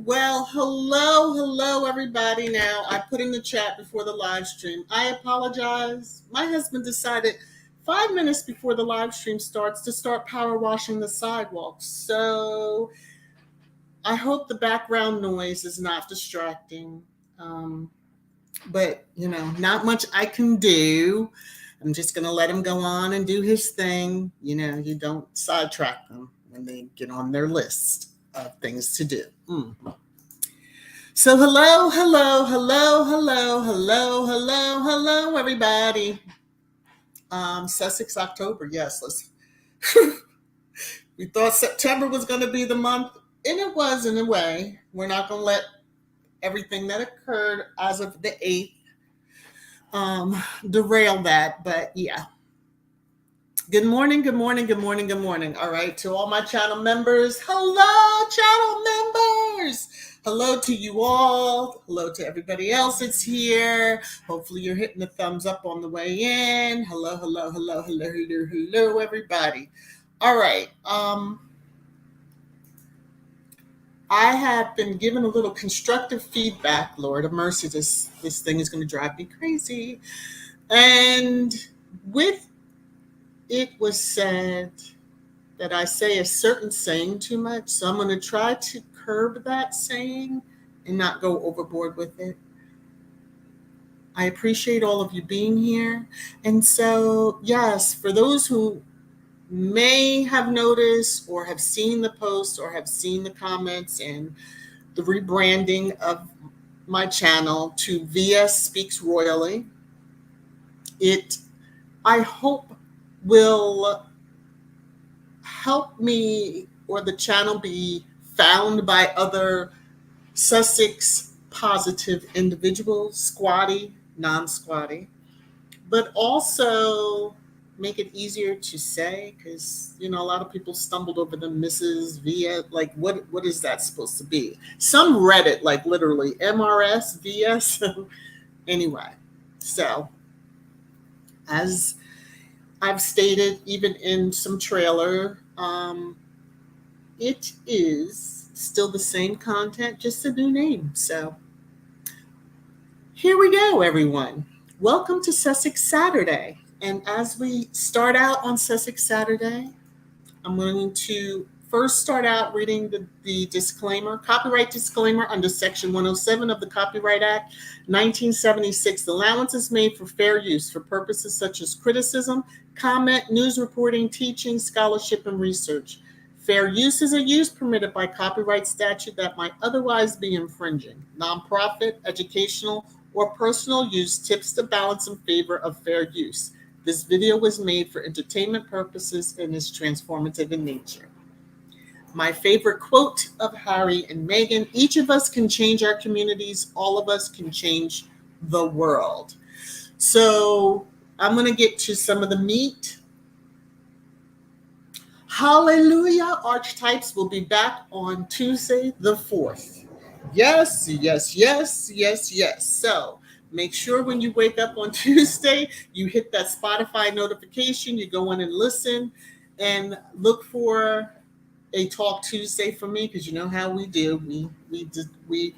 Well, hello, everybody. Now, I put in the chat before the live stream. I apologize. My husband decided 5 minutes before the live stream starts to start power washing the sidewalks. So I hope the background noise is not distracting. But, not much I can do. I'm just going to let him go on and do his thing. You don't sidetrack them when they get on their list of things to do. So hello, everybody. Sussex October, yes. We thought September was going to be the month, and it was in a way. We're not going to let everything that occurred as of the 8th derail that, but yeah. Good morning. All right, to all my channel members. Hello, channel members. Hello to you all. Hello to everybody else that's here. Hopefully you're hitting the thumbs up on the way in. Hello, everybody. All right. I have been given a little constructive feedback. Lord of mercy, this thing is going to drive me crazy. And with it was said that I say a certain saying too much, so I'm going to try to curb that saying and not go overboard with it. I appreciate all of you being here. And so, yes, for those who may have noticed or have seen the posts or have seen the comments and the rebranding of my channel to VS Speaks Royally, I hope will help me or the channel be found by other Sussex positive individuals, SQUADDIE non-squaddie, but also make it easier to say, because a lot of people stumbled over the Mrs. VS. Like, what is that supposed to be? Some read it like literally MRSVS. Anyway, so as I've stated, even in some trailer, it is still the same content, just a new name. So here we go, everyone. Welcome to Sussex Saturday. And as we start out on Sussex Saturday, I'm going to first start out reading the disclaimer, copyright disclaimer under Section 107 of the Copyright Act, 1976. The allowance is made for fair use for purposes such as criticism, comment, news reporting, teaching, scholarship, and research. Fair use is a use permitted by copyright statute that might otherwise be infringing. Nonprofit, educational, or personal use tips the balance in favor of fair use. This video was made for entertainment purposes and is transformative in nature. My favorite quote of Harry and Meghan: each of us can change our communities. All of us can change the world. So I'm going to get to some of the meat. Hallelujah. Archetypes will be back on Tuesday the 4th. Yes, yes, yes, yes, yes. So make sure when you wake up on Tuesday, you hit that Spotify notification, you go in and listen, and look for a Talk Tuesday from me, because you know how we do. We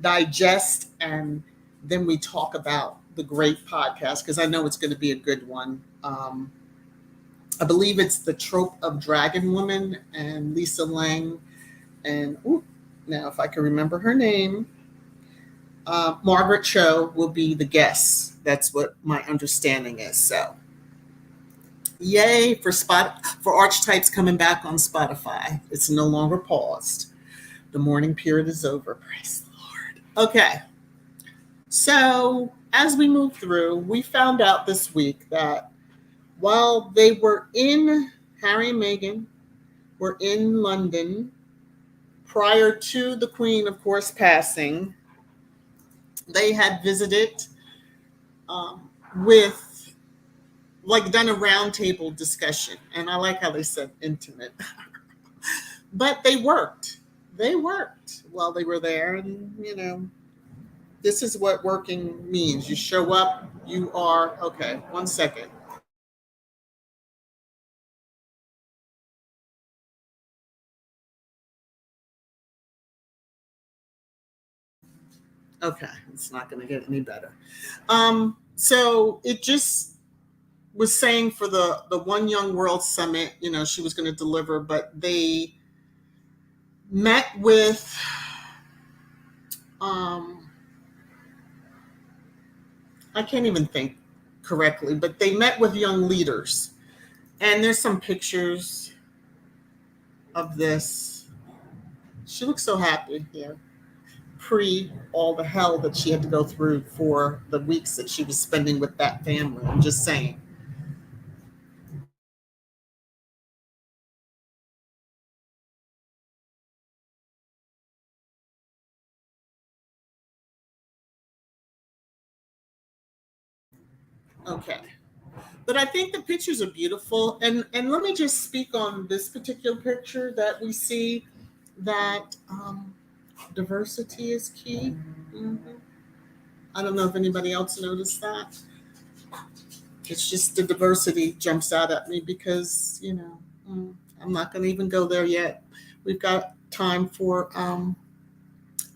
digest and then we talk about the great podcast, because I know it's going to be a good one. I believe it's The Trope of Dragon Woman, and Lisa Lang, and now if I can remember her name, Margaret Cho will be the guest. That's what my understanding is. So yay for Archetypes coming back on Spotify. It's no longer paused. The mourning period is over. Praise the Lord. Okay. So as we move through, we found out this week that while they were Harry and Meghan were in London prior to the Queen, of course, passing, they had visited done a roundtable discussion. And I like how they said intimate. But they worked. They worked while they were there. And, this is what working means. You show up, you are, okay, 1 second. Okay, it's not going to get any better. So it just was saying for the One Young World Summit, she was going to deliver, but they met with I can't even think correctly, but they met with young leaders. And there's some pictures of this. She looks so happy here. Pre all the hell that she had to go through for the weeks that she was spending with that family. I'm just saying. Okay. But I think the pictures are beautiful. And let me just speak on this particular picture that we see, that diversity is key. Mm-hmm. I don't know if anybody else noticed that. It's just the diversity jumps out at me because, I'm not going to even go there yet. We've got time for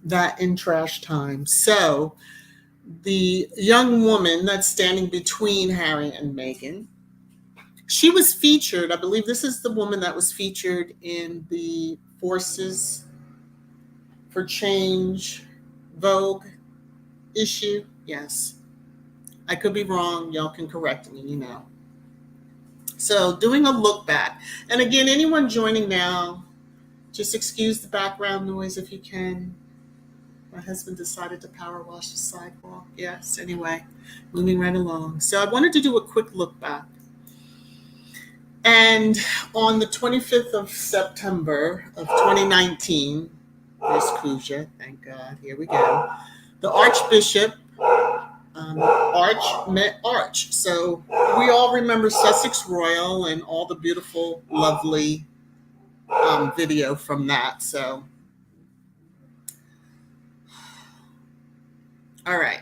that in trash time. So the young woman that's standing between Harry and Meghan, she was featured. I believe this is the woman that was featured in the Forces for Change Vogue issue. Yes. I could be wrong. Y'all can correct me, So doing a look back. And again, anyone joining now, just excuse the background noise if you can. My husband decided to power wash the sidewalk. Yes, anyway, moving right along. So I wanted to do a quick look back. And on the 25th of September of 2019, there's Kuja, thank God, here we go. The Archbishop Arch met Arch. So we all remember Sussex Royal and all the beautiful, lovely video from that. So, all right.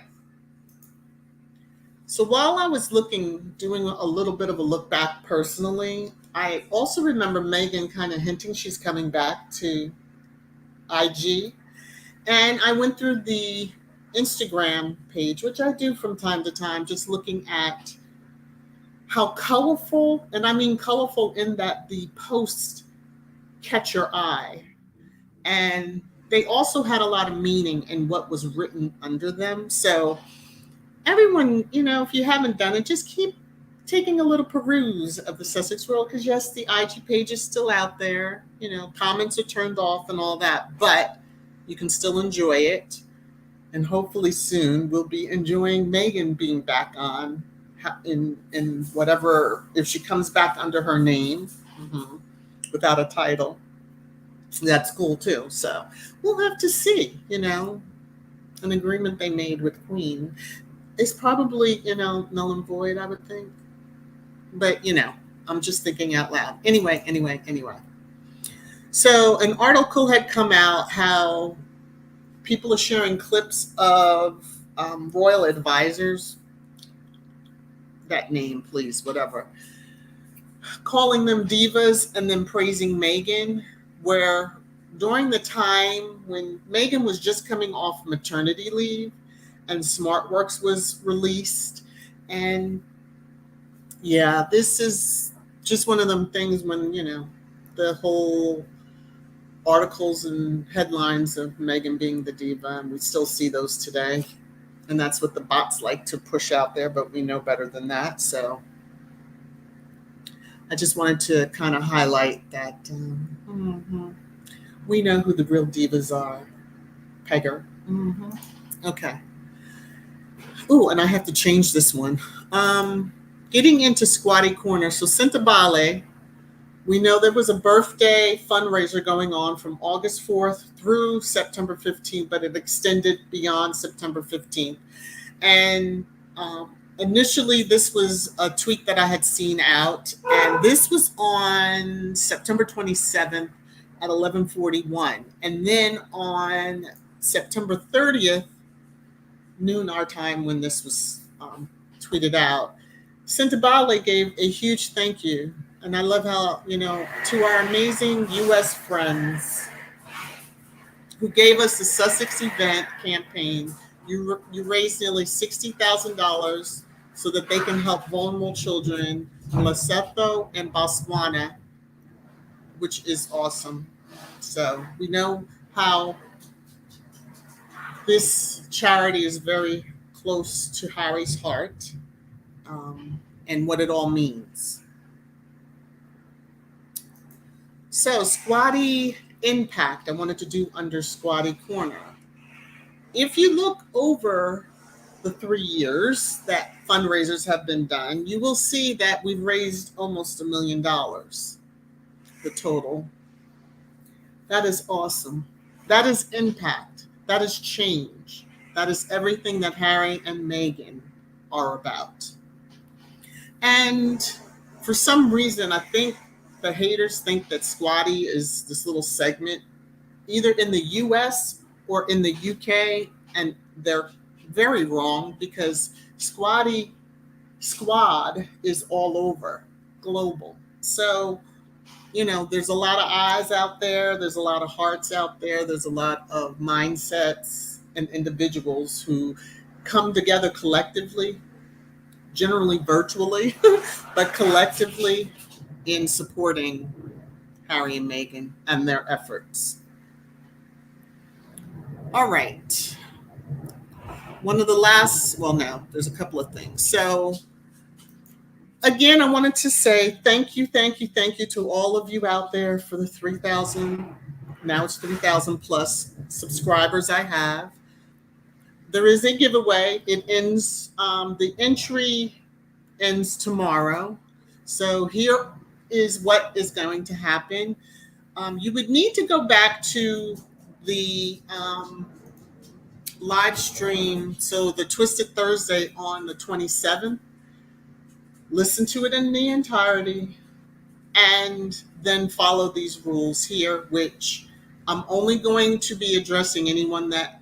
So while I was doing a little bit of a look back personally, I also remember Meghan kind of hinting she's coming back to IG. And I went through the Instagram page, which I do from time to time, just looking at how colorful, and I mean colorful in that the posts catch your eye. And they also had a lot of meaning in what was written under them. So everyone, if you haven't done it, just keep taking a little peruse of the Sussex World, because yes, the IG page is still out there. Comments are turned off and all that, but you can still enjoy it. And hopefully soon we'll be enjoying Meghan being back on in whatever, if she comes back under her name, without a title. That's cool too. So we'll have to see, an agreement they made with Queen is probably, null and void, I would think. But, I'm just thinking out loud. Anyway. So an article had come out how people are sharing clips of royal advisors, that name, please, whatever, calling them divas and then praising Meghan, where during the time when Meghan was just coming off maternity leave and SmartWorks was released. And yeah, this is just one of them things when, the whole articles and headlines of Meghan being the diva, and we still see those today. And that's what the bots like to push out there, but we know better than that. So I just wanted to kind of highlight that we know who the real divas are. Pegger. Okay. Oh, and I have to change this one. Getting into SQUADDIE Corner. So Sentabale, we know there was a birthday fundraiser going on from August 4th through September 15th, but it extended beyond September 15th. And initially, this was a tweet that I had seen out, and this was on September 27th at 11:41. And then on September 30th, noon our time, when this was tweeted out, Sentabale gave a huge thank you. And I love how, to our amazing U.S. friends who gave us the Sussex event campaign, you raised nearly $60,000 so that they can help vulnerable children in Lesotho and Botswana, which is awesome. So we know how this charity is very close to Harry's heart, and what it all means. So SQUADDIE Impact, I wanted to do under SQUADDIE Corner. If you look over the 3 years that fundraisers have been done, you will see that we've raised almost $1 million, the total. That is awesome. That is impact. That is change. That is everything that Harry and Meghan are about. And for some reason, I think the haters think that SQUADDIE is this little segment, either in the US or in the UK, and they're very wrong, because squad is all over, global. So, there's a lot of eyes out there, there's a lot of hearts out there, there's a lot of mindsets and individuals who come together collectively, generally virtually, but collectively, in supporting Harry and Meghan and their efforts. All right. One of the last, there's a couple of things. So again, I wanted to say thank you to all of you out there for the 3,000, now it's 3,000 plus subscribers I have. There is a giveaway. It ends, the entry ends tomorrow. So here is what is going to happen. You would need to go back to the live stream, so the Twisted Thursday on the 27th, listen to it in the entirety, and then follow these rules here, which I'm only going to be addressing anyone that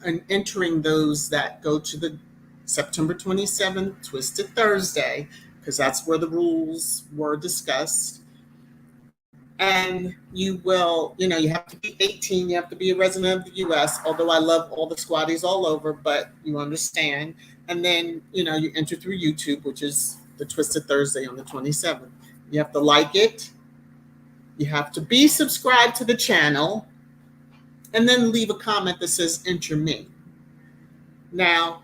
and entering those that go to the September 27th Twisted Thursday, because that's where the rules were discussed. And you will, you have to be 18, you have to be a resident of the US, although I love all the squaddies all over, but you understand. And then, you enter through YouTube, which is the Twisted Thursday on the 27th. You have to like it. You have to be subscribed to the channel, and then leave a comment that says enter me. Now,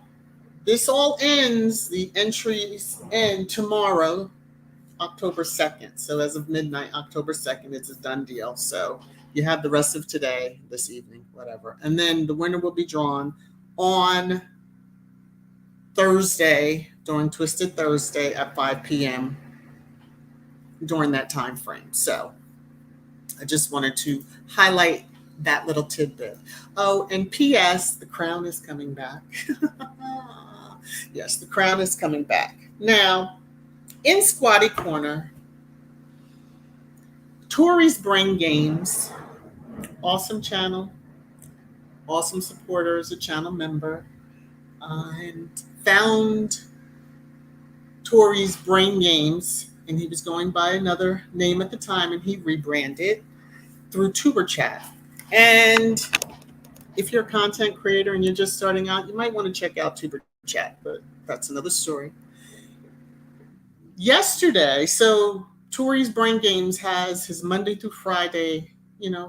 this all ends, the entries end tomorrow, October 2nd. So as of midnight, October 2nd, it's a done deal. So you have the rest of today, this evening, whatever. And then the winner will be drawn on Thursday, during Twisted Thursday at 5 p.m. during that time frame. So I just wanted to highlight that little tidbit. Oh, and P.S., the crown is coming back. Yes, the crown is coming back. Now, in Squaddie Corner, Tori's Brain Games, awesome channel, awesome supporter as a channel member, and found Tori's Brain Games, and he was going by another name at the time, and he rebranded through Tuber Chat. And if you're a content creator and you're just starting out, you might want to check out Tuber Chat, but that's another story. Yesterday, so Tori's Brain Games has his Monday through Friday,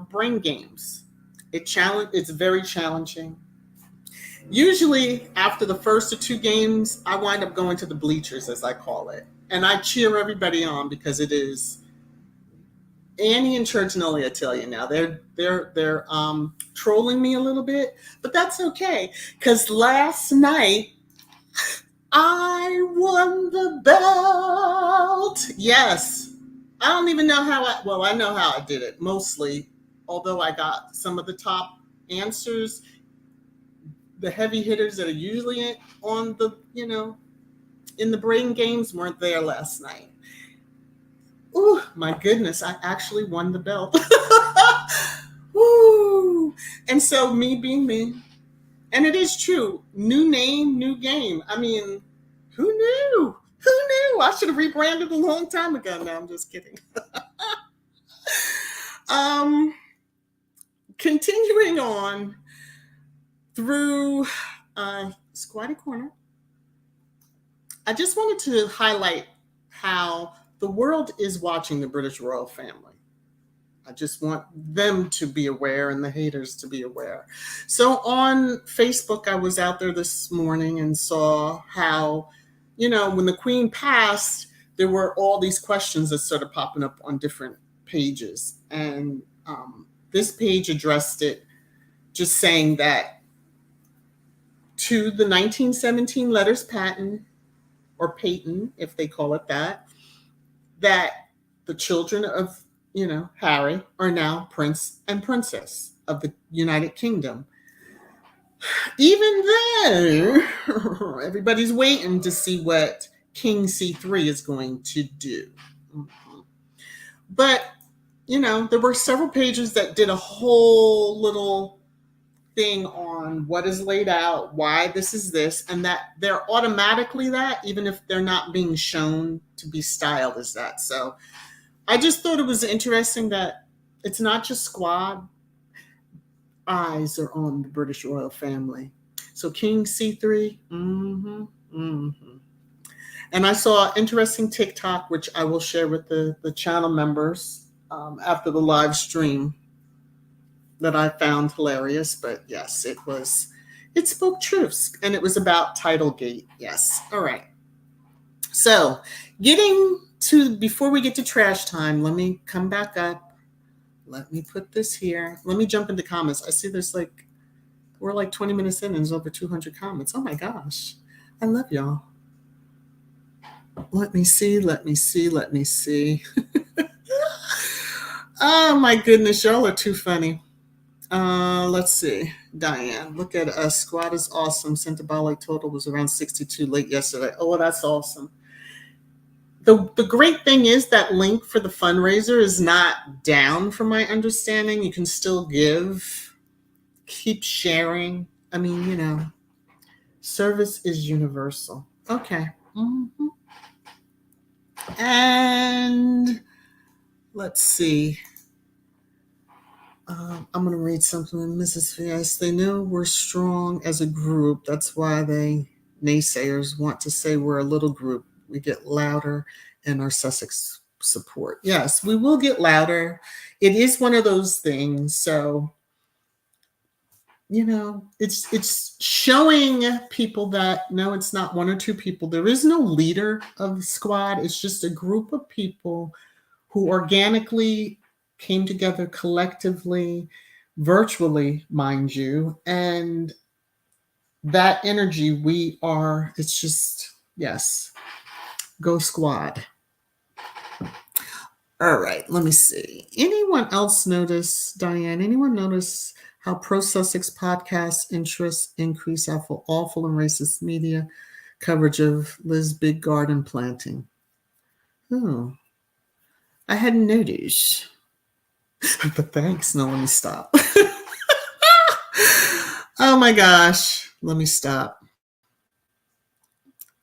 brain games. It's very challenging. Usually after the first or two games, I wind up going to the bleachers, as I call it. And I cheer everybody on, because it is Annie and Church Nolly, I tell you now, they're trolling me a little bit, but that's okay, because last night I won the belt. Yes, I don't even know how I know how I did it mostly, although I got some of the top answers. The heavy hitters that are usually on the in the brain games weren't there last night. Oh, my goodness, I actually won the belt. Woo! And so, me being me, and it is true, new name, new game. I mean, who knew? Who knew? I should have rebranded a long time ago. No, I'm just kidding. Continuing on through Squaddie Corner, I just wanted to highlight how the world is watching the British royal family. I just want them to be aware, and the haters to be aware. So on Facebook, I was out there this morning and saw how, when the Queen passed, there were all these questions that started popping up on different pages. And this page addressed it, just saying that to the 1917 letters patent, or patent, if they call it that the children of, Harry are now Prince and Princess of the United Kingdom. Even though everybody's waiting to see what King C3 is going to do. But, there were several pages that did a whole little thing on what is laid out, why this is this, and that they're automatically that, even if they're not being shown to be styled as that. So I just thought it was interesting that it's not just Squad. Eyes are on the British royal family. So King C3, And I saw an interesting TikTok, which I will share with the channel members after the live stream, that I found hilarious. But yes, it spoke truths, and it was about Titlegate. Yes. All right. So before we get to trash time, let me come back up. Let me put this here. Let me jump into comments. I see we're like 20 minutes in, and there's over 200 comments. Oh my gosh. I love y'all. Let me see. Oh my goodness, y'all are too funny. Let's see. Diane, look at us. Squad is awesome. Symbolic total was around 62 late yesterday. Oh, well, that's awesome. The great thing is that link for the fundraiser is not down from my understanding. You can still give, keep sharing. I mean, service is universal. Okay. Mm-hmm. And let's see. I'm going to read something in Mrs. Fias. They know we're strong as a group. That's why they naysayers want to say we're a little group. We get louder in our Sussex support. Yes, we will get louder. It is one of those things. So, it's showing people that no, it's not one or two people. There is no leader of the squad. It's just a group of people who organically came together collectively, virtually, mind you, and that energy, it's just, yes, go squad. All right, let me see. Anyone else notice, Diane, anyone notice how pro-Sussex podcast interests increase after awful and racist media coverage of Liz Big Garden planting? Oh, I hadn't noticed. But thanks. No, let me stop. Oh my gosh. Let me stop.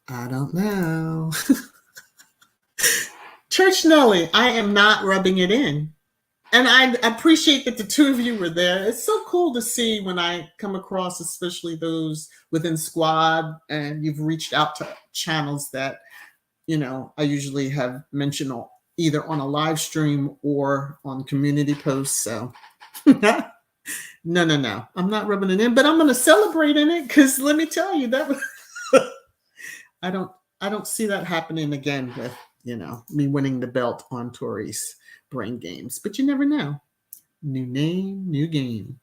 I don't know. Church Nelly, I am not rubbing it in. And I appreciate that the two of you were there. It's so cool to see when I come across, especially those within Squad, and you've reached out to channels that, I usually have mentioned either on a live stream or on community posts. So no. I'm not rubbing it in, but I'm going to celebrate in it because let me tell you that I don't see that happening again with, me winning the belt on Tori's brain games, but you never know. New name, new game.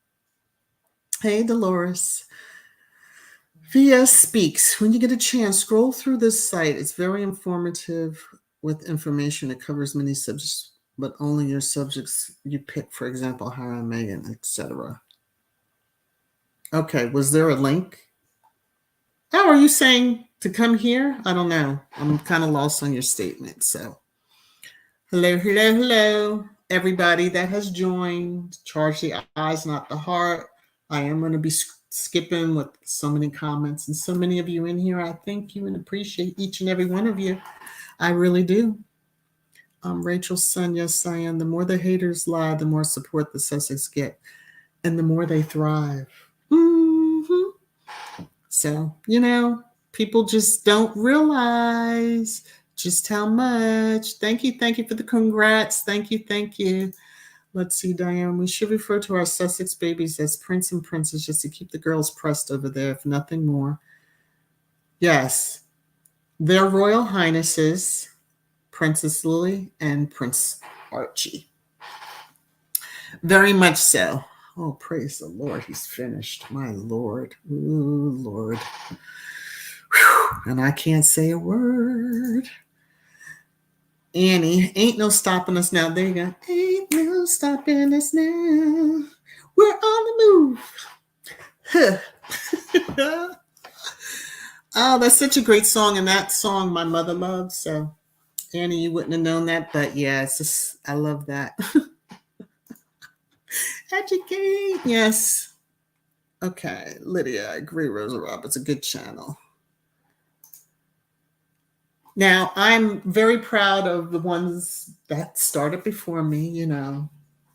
Hey, Dolores. VS Speaks. When you get a chance, scroll through this site. It's very informative with information. It covers many subjects, but only your subjects you pick, for example, Harry and Meghan, etc. Okay, was there a link? How are you saying to come here? I don't know. I'm kind of lost on your statement. So, hello, everybody that has joined. Charge the eyes, not the heart. I am going to be skipping with so many comments and so many of you in here. I thank you and appreciate each and every one of you. I really do. Rachel's son, yes, I am. The more the haters lie, the more support the Sussex get, and the more they thrive. Mm-hmm. So, people just don't realize just how much. Thank you for the congrats. Thank you. Let's see, Diane. We should refer to our Sussex babies as Prince and Princess just to keep the girls pressed over there, if nothing more. Yes, their Royal Highnesses, Princess Lily and Prince Archie. Very much so. Oh, praise the Lord. He's finished. My Lord. Ooh, Lord. Whew. And I can't say a word. Annie, ain't no stopping us now. There you go. Ain't no stopping us now. We're on the move. Huh. Oh, that's such a great song. And that song my mother loves. So, Annie, you wouldn't have known that. But yeah, it's just, I love that. Educate. Yes. Okay. Lydia, I agree. Rosa Roberts, a good channel. Now, I'm very proud of the ones that started before me,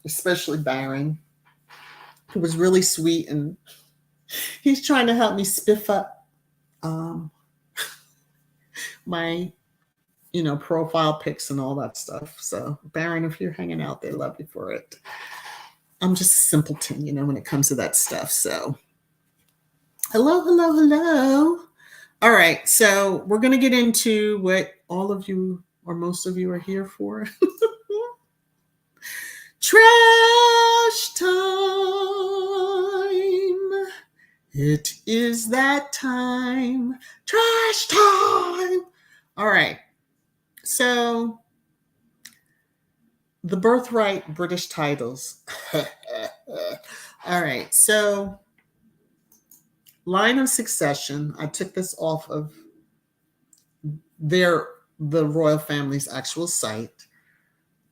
especially Baron, who was really sweet, and he's trying to help me spiff up my, profile pics and all that stuff. So, Baron, if you're hanging out there, love you for it. I'm just a simpleton, when it comes to that stuff. So, hello. All right, so we're going to get into what all of you or most of you are here for. Trash time. It is that time. Trash time. All right, so the birthright British titles. All right. So, line of succession. I took this off of the royal family's actual site,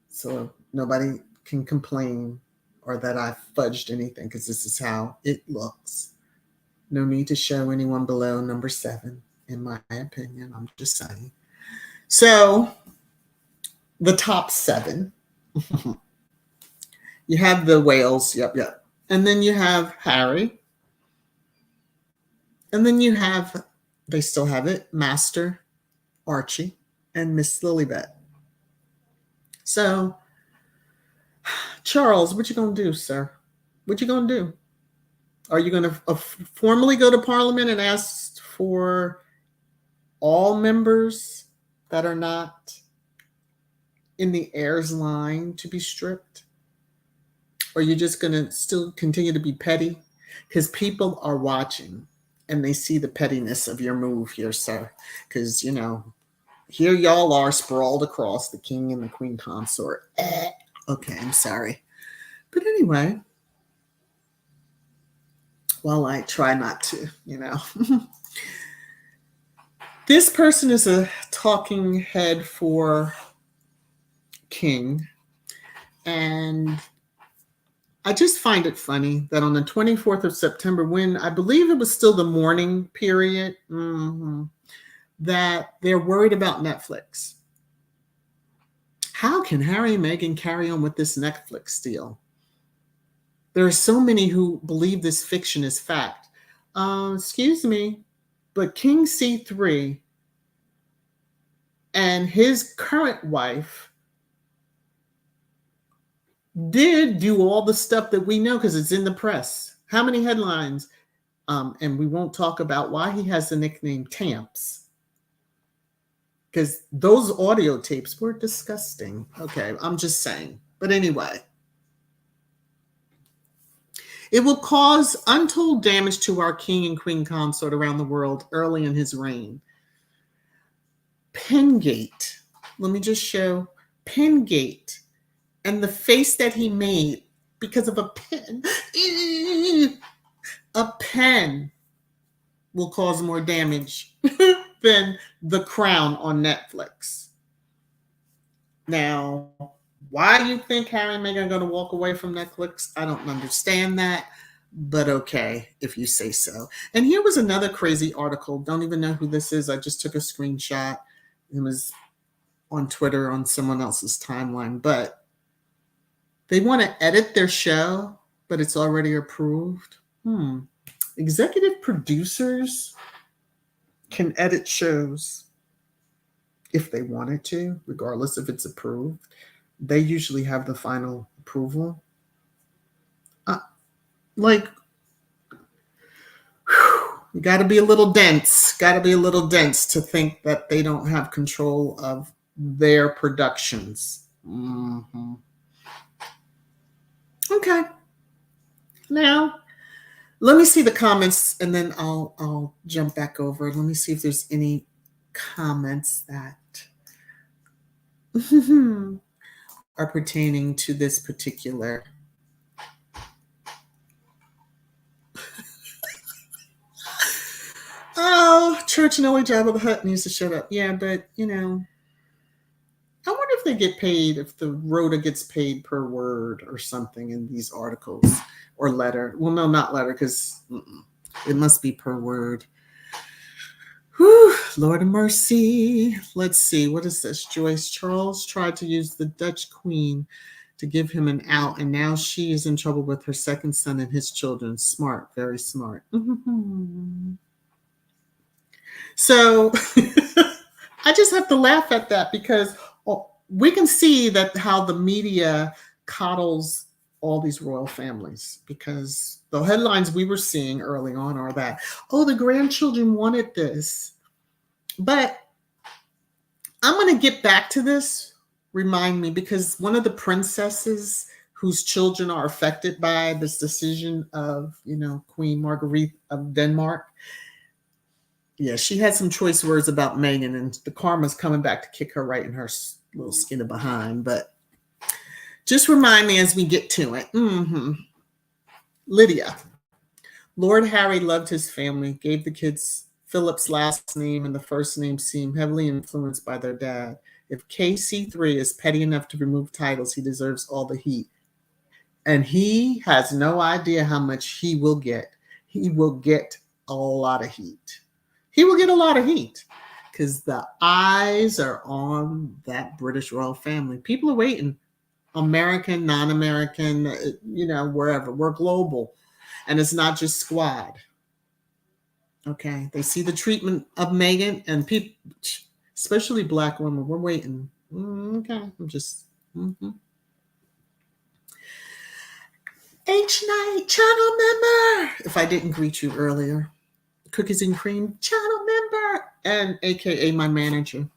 so nobody can complain or that I fudged anything because this is how it looks. No need to show anyone below number 7, in my opinion. I'm just saying. So, the top 7. You have the whales. Yep. And then you have Harry. And then you have, they still have it, Master Archie and Miss Lilibet. So, Charles, what you gonna do, sir? What you gonna do? Are you gonna formally go to Parliament and ask for all members that are not in the heirs line to be stripped? Or are you just gonna still continue to be petty? Because people are watching and they see the pettiness of your move here, sir. Because, you know, here y'all are sprawled across the king and the queen consort. Okay, I'm sorry. But anyway, well, I try not to, you know. This person is a talking head for king. And I just find it funny that on the 24th of September, when I believe it was still the mourning period, that they're worried about Netflix. How can Harry and Meghan carry on with this Netflix deal? There are so many who believe this fiction is fact. Excuse me, but King C3 and his current wife did do all the stuff that we know because it's in the press. How many headlines? And we won't talk about why he has the nickname Tamps. Because those audio tapes were disgusting. Okay, I'm just saying. But anyway, it will cause untold damage to our king and queen consort around the world early in his reign. Pengate. Let me just show Pengate and the face that he made because of a pen. A pen will cause more damage than The Crown on Netflix. Now, why do you think Harry and Meghan are going to walk away from Netflix? I don't understand that, but okay, if you say so. And here was another crazy article. Don't even know who this is. I just took a screenshot. It was on Twitter on someone else's timeline, but they want to edit their show, but it's already approved. Executive producers can edit shows if they wanted to, regardless if it's approved. They usually have the final approval. You got to be a little dense. Got to be a little dense to think that they don't have control of their productions. Okay. Now, let me see the comments, and then I'll jump back over. Let me see if there's any comments that are pertaining to this particular. Oh, Church and only Jabba the Hutt needs to shut up. Yeah, but, you know, I wonder if they get paid, if the Rhoda gets paid per word or something in these articles or letter. Well, no, not letter, because it must be per word. Whew, Lord of mercy. Let's see. What is this? Joyce Charles tried to use the Dutch queen to give him an out, and now she is in trouble with her second son and his children. Smart, very smart. So I just have to laugh at that because we can see that how the media coddles all these royal families, because the headlines we were seeing early on are that, oh, the grandchildren wanted this. But I'm going to get back to this. Remind me, because one of the princesses whose children are affected by this decision of, you know, Queen Marguerite of Denmark, yeah, she had some choice words about Meghan, and the karma's coming back to kick her right in her little skin of behind. But just remind me as we get to it. Lydia. Lord Harry loved his family, gave the kids Philip's last name and the first name seemed heavily influenced by their dad. If KC3 is petty enough to remove titles, he deserves all the heat. And he has no idea how much he will get. He will get a lot of heat. He will get a lot of heat because the eyes are on that British royal family. People are waiting. American, non-American, wherever. We're global. And it's not just squad. Okay. They see the treatment of Meghan and people, especially black women. We're waiting. Okay. I'm just... H-Night channel member. If I didn't greet you earlier. Cookies and Cream channel member and AKA my manager.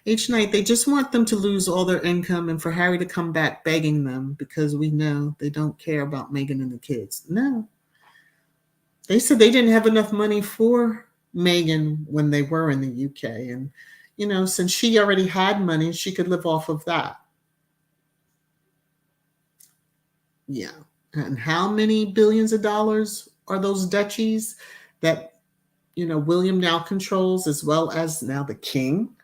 H-Night, they just want them to lose all their income and for Harry to come back begging them because we know they don't care about Meghan and the kids. No. They said they didn't have enough money for Meghan when they were in the UK. And, since she already had money, she could live off of that. Yeah. And how many billions of dollars are those duchies that, William now controls as well as now the king?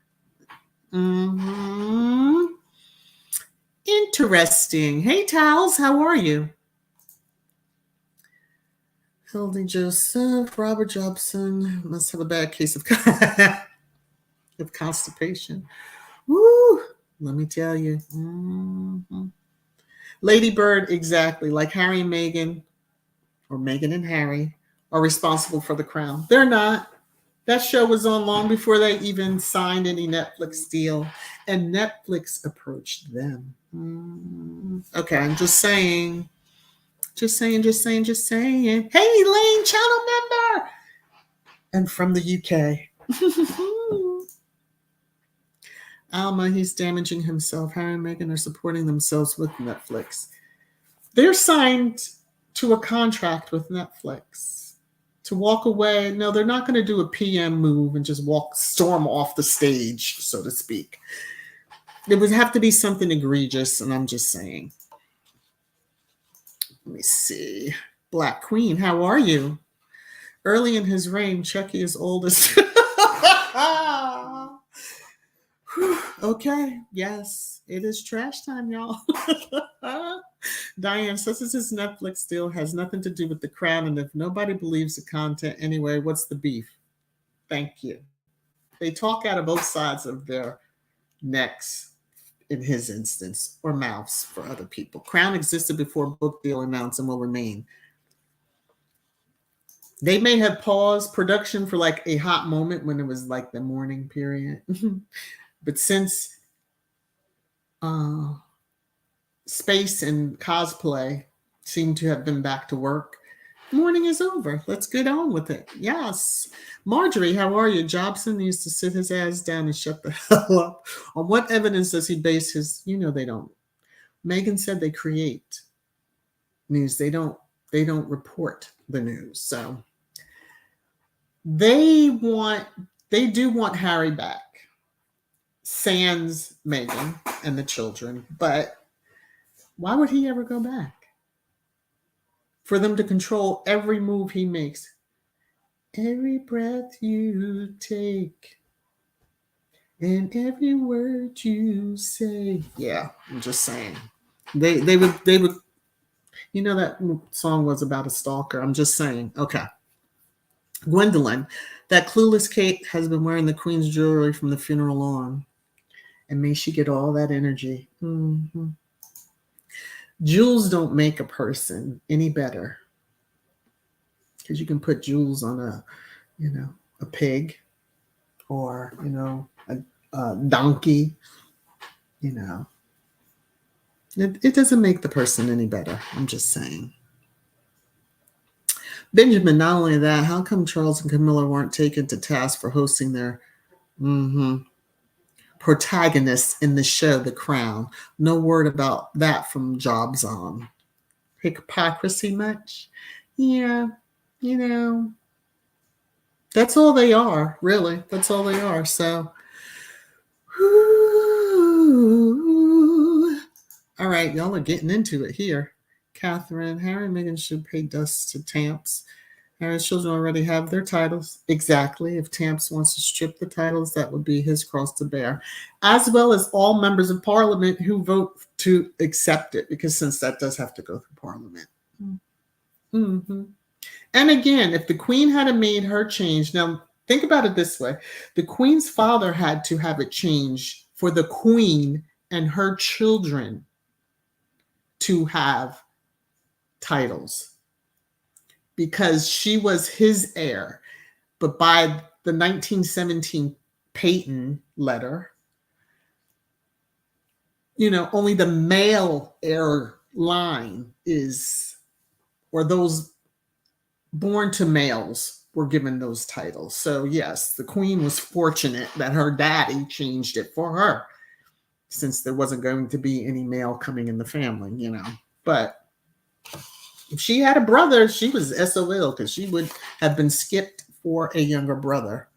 Interesting. Hey, Towels, how are you? Hildy Joseph, Robert Jobson must have a bad case of constipation. Woo! Let me tell you. Lady Bird, exactly. Like Harry and Meghan, or Meghan and Harry, are responsible for the crown. They're not. That show was on long before they even signed any Netflix deal. And Netflix approached them. Okay, I'm just saying. Just saying. Hey, Elaine, channel member! And from the UK. Alma, he's damaging himself. Harry and Meghan are supporting themselves with Netflix. They're signed to a contract with Netflix. To walk away, no, they're not going to do a PM move and just storm off the stage, so to speak. It would have to be something egregious, and I'm just saying. Let me see. Black Queen, how are you? Early in his reign, Chucky is oldest. Okay, yes, it is trash time, y'all. Diane says this Netflix deal has nothing to do with the crown, and if nobody believes the content anyway, what's the beef? Thank you. They talk out of both sides of their necks in his instance, or mouths for other people. Crown existed before book deal announced and will remain. They may have paused production for like a hot moment when it was like the mourning period. But since space and cosplay seem to have been back to work, morning is over. Let's get on with it. Yes. Marjorie, how are you? Jobson needs to sit his ass down and shut the hell up. On what evidence does he base his, they don't. Meghan said they create news. They don't report the news. So they do want Harry back. Sans Meghan and the children, but why would he ever go back? For them to control every move he makes, every breath you take, and every word you say. Yeah, I'm just saying. They would. That song was about a stalker. I'm just saying. Okay. Gwendolyn, that clueless Kate has been wearing the Queen's jewelry from the funeral on. And may she get all that energy. Jewels don't make a person any better. Because you can put jewels on a pig or, a donkey. It doesn't make the person any better. I'm just saying. Benjamin, not only that, how come Charles and Camilla weren't taken to task for hosting their protagonists in the show The Crown? No word about that from Jobs on. Hypocrisy much? Yeah, that's all they are, really. That's all they are. So, all right, y'all are getting into it here. Catherine, Harry and Meghan should pay dust to Tamps. Harry's children already have their titles. Exactly. If Tamps wants to strip the titles, that would be his cross to bear, as well as all members of Parliament who vote to accept it, because since that does have to go through Parliament. Mm-hmm. And again, if the Queen had made her change, now think about it this way. The Queen's father had to have it changed for the Queen and her children to have titles, because she was his heir. But by the 1917 patent letter, only the male heir line is, or those born to males were given those titles. So yes, the Queen was fortunate that her daddy changed it for her, since there wasn't going to be any male coming in the family, But if she had a brother, she was SOL, because she would have been skipped for a younger brother.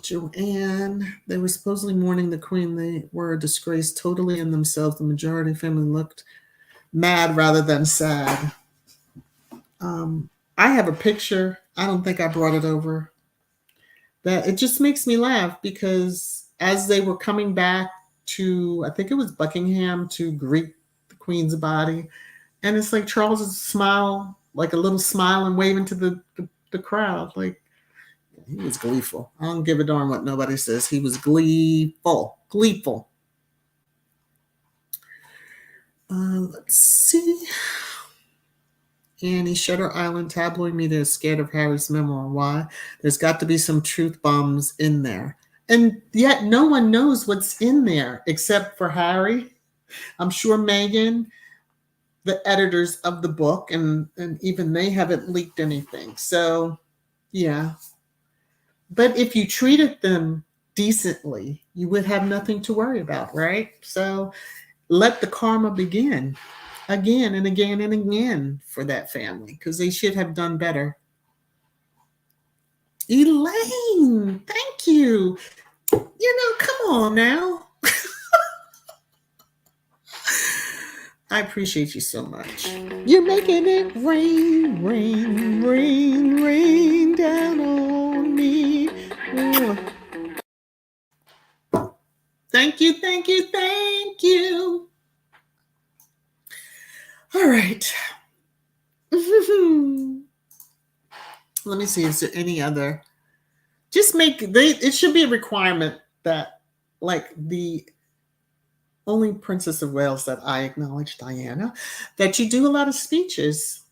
Joanne, they were supposedly mourning the Queen. They were a disgrace totally in themselves. The majority of the family looked mad rather than sad. I have a picture. I don't think I brought it over. That it just makes me laugh, because as they were coming back to, I think it was Buckingham, to greet the Queen's body, and it's like Charles' smile, like a little smile and waving to the crowd. Like, he was gleeful. I don't give a darn what nobody says. He was gleeful. Let's see. Annie, Shutter Island tabloid media is scared of Harry's memoir. Why? There's got to be some truth bombs in there. And yet no one knows what's in there except for Harry. I'm sure Meghan, the editors of the book, and even they haven't leaked anything. So, yeah. But if you treated them decently, you would have nothing to worry about, right? So let the karma begin again and again and again for that family, because they should have done better. Elaine, thank you. Come on now. I appreciate you so much. You're making it rain, rain, rain, rain down on me. Thank you, thank you, thank you. All right. Let me see. Is there any other? It should be a requirement that, like the only Princess of Wales that I acknowledge, Diana, that you do a lot of speeches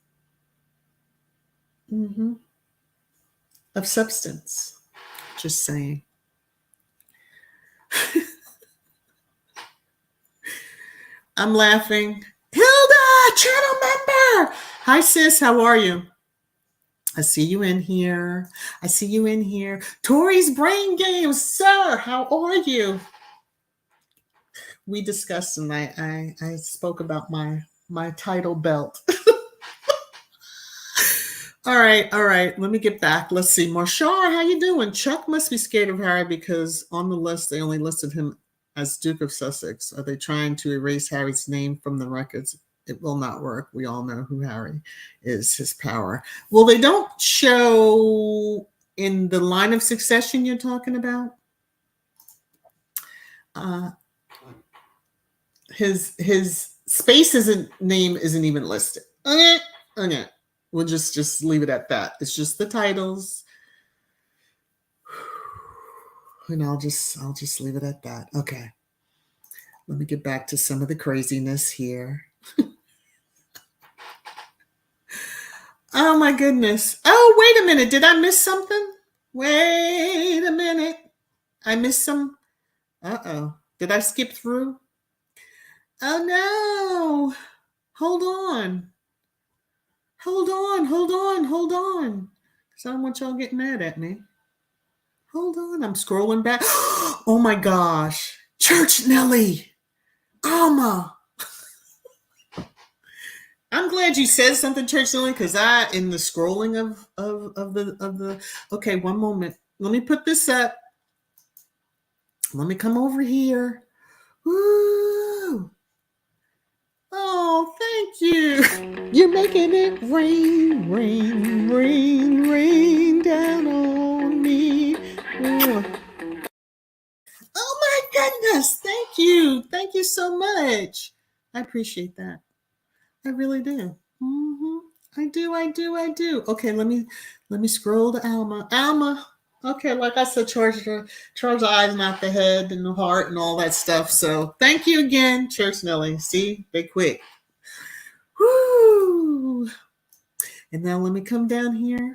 of substance. Just saying. I'm laughing. Hilda, channel member. Hi, sis. How are you? I see you in here. Tori's Brain Games, sir. How are you? We discussed, and I spoke about my title belt. All right. Let me get back. Let's see. Marshar, how you doing? Chuck must be scared of Harry, because on the list they only listed him as Duke of Sussex. Are they trying to erase Harry's name from the records? It will not work. We all know who Harry is, his power. Well, they don't show in the line of succession you're talking about. His name isn't even listed. Okay. We'll just leave it at that. It's just the titles. And I'll just leave it at that. Okay. Let me get back to some of the craziness here. Oh my goodness. Oh, wait a minute. Did I miss something? Wait a minute. I missed some. Uh-oh. Did I skip through? Oh no. Hold on. Because I don't want y'all getting mad at me. Hold on. I'm scrolling back. Oh my gosh. Church Nelly. Alma. I'm glad you said something, Church Nelly, because in the scrolling of the okay, one moment. Let me put this up. Let me come over here. Ooh. Oh, thank you. You're making it rain, rain, rain, rain down on me. Oh my goodness. Thank you. Thank you so much. I appreciate that. I really do. I do. I do. I do. Okay, let me scroll to Alma. Alma. Okay, like I said, charge the eyes, not the head, and the heart, and all that stuff. So thank you again, Church Nelly. See, they quick. Woo! And now let me come down here.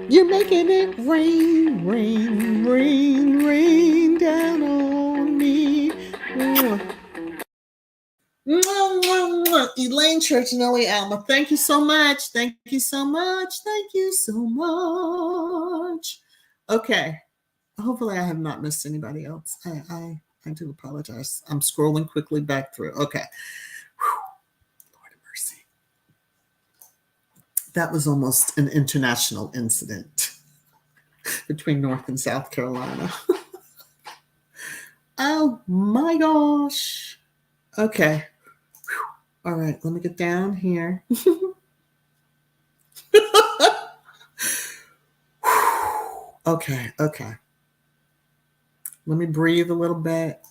You're making it rain, rain, rain, rain down on me. Elaine Churchinelli Alma, thank you so much. Thank you so much. Thank you so much. Okay. Hopefully I have not missed anybody else. I do apologize. I'm scrolling quickly back through. Okay. Whew. Lord of mercy. That was almost an international incident between North and South Carolina. Oh my gosh. Okay. All right, let me get down here. Okay. Let me breathe a little bit.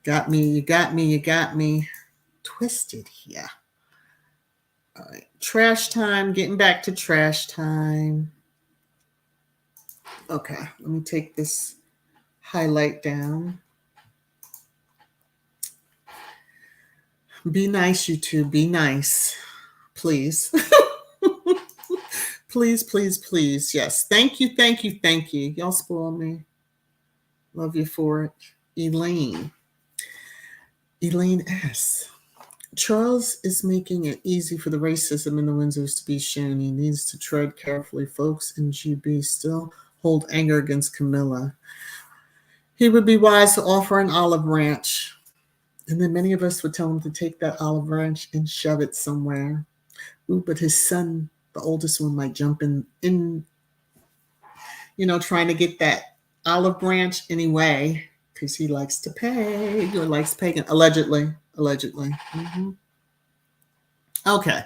You got me twisted here. All right, trash time, getting back to trash time. Okay, let me take this highlight down. Be nice, you two. Be nice. Please. Please. Yes. Thank you. Y'all spoil me. Love you for it. Elaine S. Charles is making it easy for the racism in the Windsors to be shown. He needs to tread carefully. Folks in GB still hold anger against Camilla. He would be wise to offer an olive branch. And then many of us would tell him to take that olive branch and shove it somewhere. Ooh, but his son, the oldest one, might jump in, trying to get that olive branch anyway, because he likes to pay or likes pagan. Allegedly. Mm-hmm. Okay.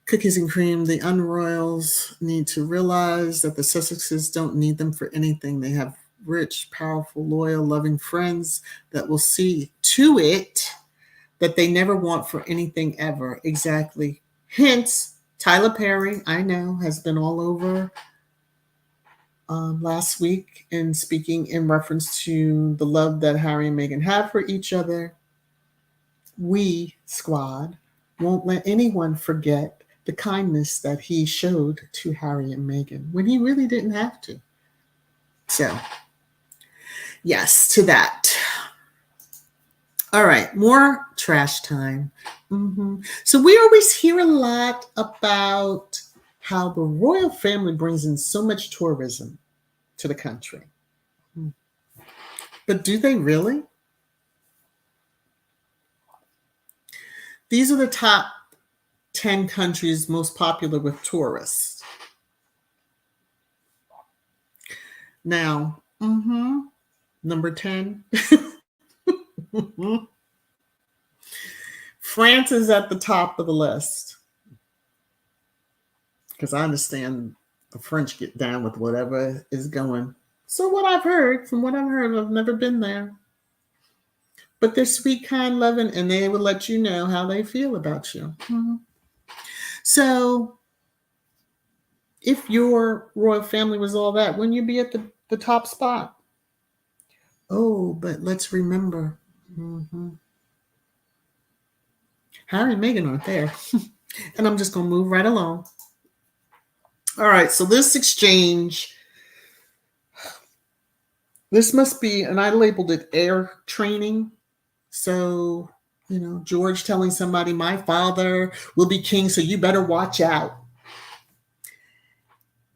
Cookies and cream. The Unroyals need to realize that the Sussexes don't need them for anything. They have rich, powerful, loyal, loving friends that will see to it that they never want for anything ever. Exactly. Hence, Tyler Perry, I know, has been all over last week and speaking in reference to the love that Harry and Meghan have for each other. We, Squad, won't let anyone forget the kindness that he showed to Harry and Meghan when he really didn't have to. So, yes, to that. All right, more trash time. So we always hear a lot about how the royal family brings in so much tourism to the country. But do they really? These are the top 10 countries most popular with tourists. Now, number 10. France is at the top of the list. Because I understand the French get down with whatever is going. So from what I've heard, I've never been there. But they're sweet, kind, loving, and they will let you know how they feel about you. So if your royal family was all that, wouldn't you be at the top spot? Oh, but let's remember, Harry and Meghan aren't there. And I'm just going to move right along. All right, so this exchange, this must be, and I labeled it air training. So, George telling somebody, my father will be king, so you better watch out.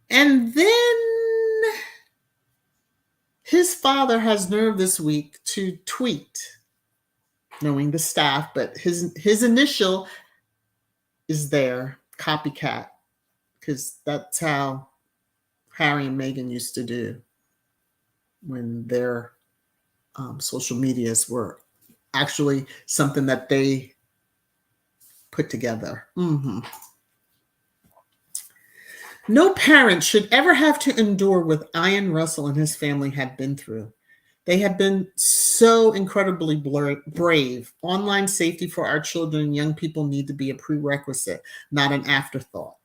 And then his father has nerve this week to tweet, knowing the staff, but his initial is there, copycat, because that's how Harry and Meghan used to do when their social medias were actually something that they put together. No parent should ever have to endure what Ian Russell and his family had been through. They have been so incredibly brave. Online safety for our children and young people need to be a prerequisite, not an afterthought.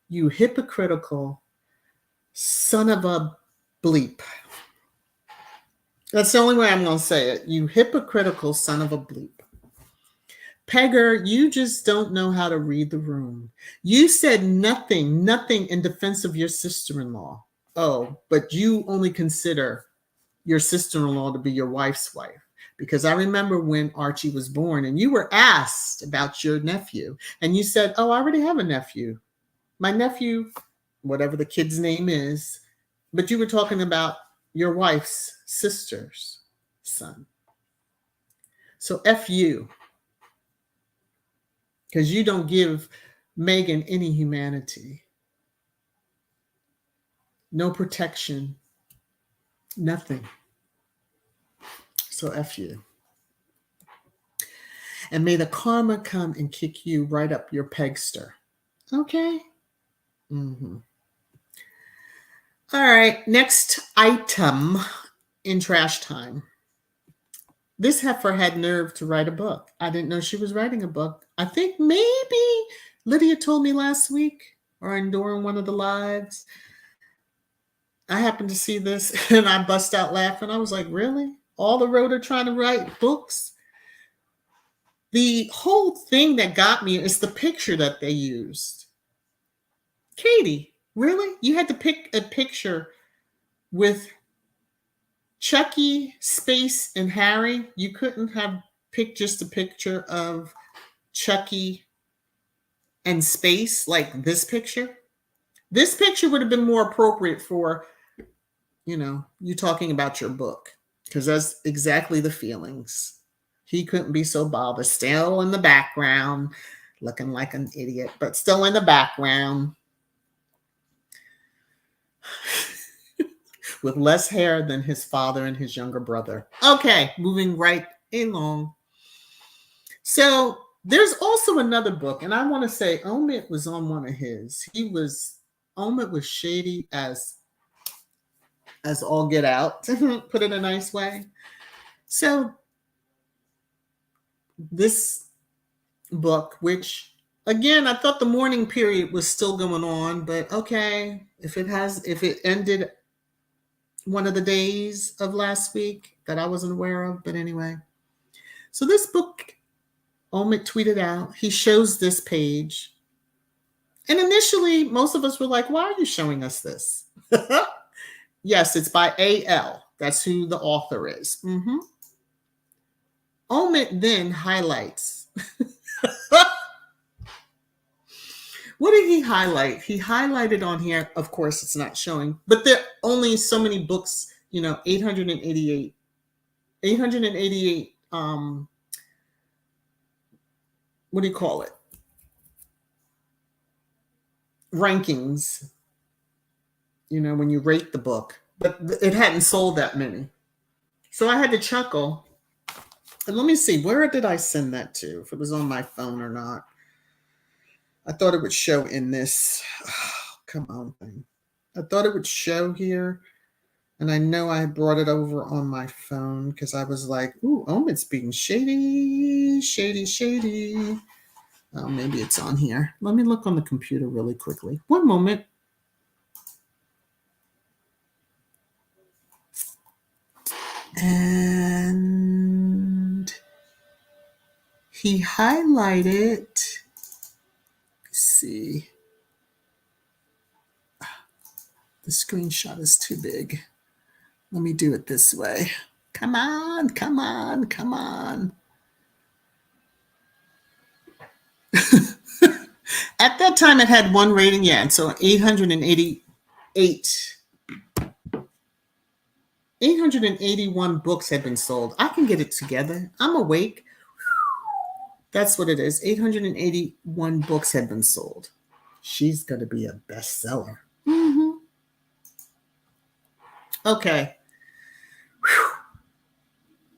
You hypocritical son of a bleep. That's the only way I'm going to say it. You hypocritical son of a bleep. Pegger, you just don't know how to read the room. You said nothing in defense of your sister-in-law. Oh, but you only consider your sister-in-law to be your wife's wife. Because I remember when Archie was born and you were asked about your nephew. And you said, oh, I already have a nephew. My nephew, whatever the kid's name is. But you were talking about your wife's sister's son. So F you. Because you don't give Meghan any humanity. No protection. Nothing. So F you. And may the karma come and kick you right up your pegster. Okay? All right, next item in trash time. This heifer had nerve to write a book. I didn't know she was writing a book. I think maybe Lydia told me last week or during one of the lives. I happened to see this and I bust out laughing. I was like, really? All the road are trying to write books? The whole thing that got me is the picture that they used. Katie, really? You had to pick a picture with Chucky, Space, and Harry? You couldn't have picked just a picture of Chucky and Space like this picture? This picture would have been more appropriate for, you talking about your book, because that's exactly the feelings. He couldn't be so bothered. Still in the background, looking like an idiot, but still in the background. With less hair than his father and his younger brother. Okay, moving right along. So there's also another book, and I want to say Omid was on one of his. Omid was shady as all get out, put it a nice way. So this book, which again, I thought the mourning period was still going on, but okay, if it ended one of the days of last week that I wasn't aware of, but anyway. So this book, Omid tweeted out, he shows this page. And initially, most of us were like, why are you showing us this? Yes, it's by A.L. That's who the author is. Omid then highlights. What did he highlight? He highlighted on here, of course, it's not showing, but there are only so many books, 888, what do you call it? Rankings, when you rate the book, but it hadn't sold that many. So I had to chuckle. And let me see, where did I send that to? If it was on my phone or not. I thought it would show in this. Oh, come on, thing. I thought it would show here. And I know I brought it over on my phone because I was like, ooh, Omid's being shady, shady, shady. Oh, maybe it's on here. Let me look on the computer really quickly. One moment. And he highlighted, let's see. The screenshot is too big. Let me do it this way. Come on, come on, come on. At that time, it had one rating, and so 881 books had been sold. I can get it together. I'm awake. That's what it is. 881 books had been sold. She's going to be a bestseller. Okay. Whew.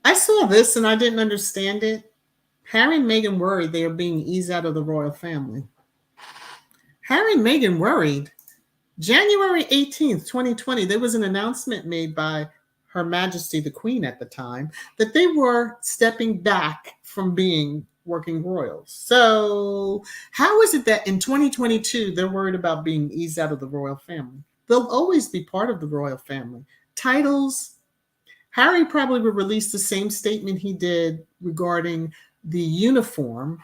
I saw this and I didn't understand it. Harry and Meghan worried they are being eased out of the royal family. Harry and Meghan worried. January 18th, 2020, there was an announcement made by Her Majesty the Queen at the time that they were stepping back from being working royals. So how is it that in 2022 they're worried about being eased out of the royal family? They'll always be part of the royal family. Titles, Harry probably would release the same statement he did regarding the uniform